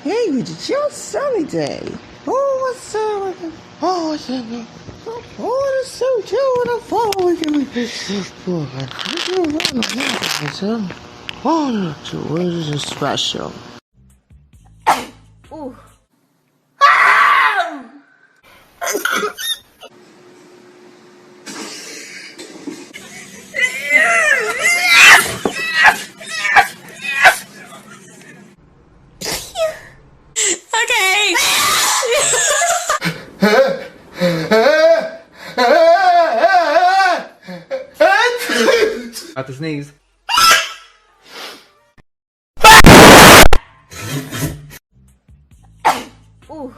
Hey, it's your sunny day. Oh, what's up? Oh, what's up? Oh, it's so chill in the fall. Oh, what is this special? Ooh. Okay. About to sneeze. Ooh.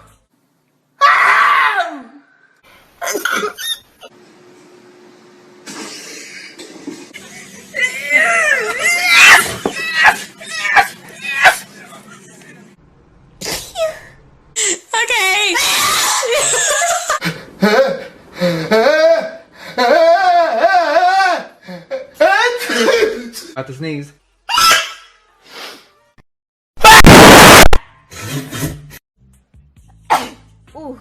Okay. About to sneeze. Ooh.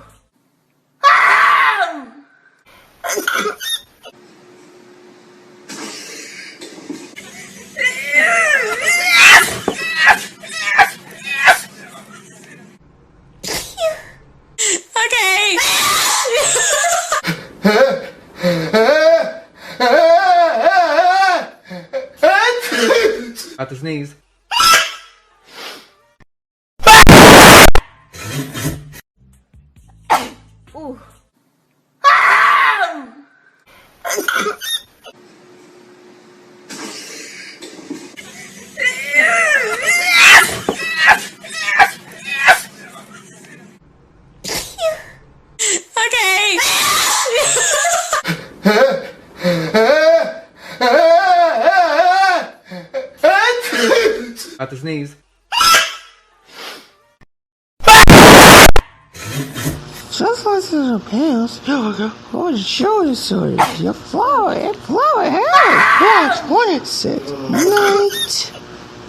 Okay. About to sneeze. Ooh. Okay. About to sneeze. Just like the pants. Oh, the show is sorted. Your flower, hey, watch, what it said. Night.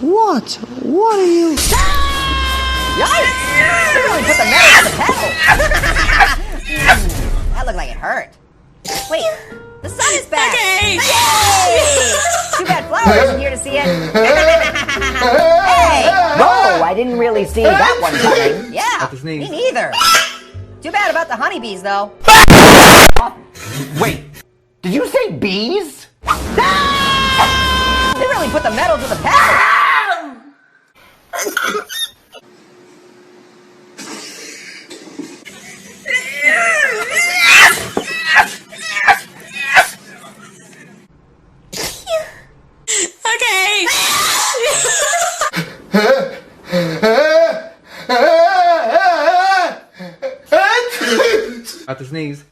What are you? Yikes! They really put the metal to the pedal! That looked like it hurt. Wait, the sun is back! Okay. Yay! Too bad Flower isn't here to see it. Hey! Whoa, I didn't really see that one coming. Yeah, About to sneeze. me neither. Too bad about the honeybees, though. Wait, did you say bees? They really put the metal to the pedal. Okay. About to sneeze.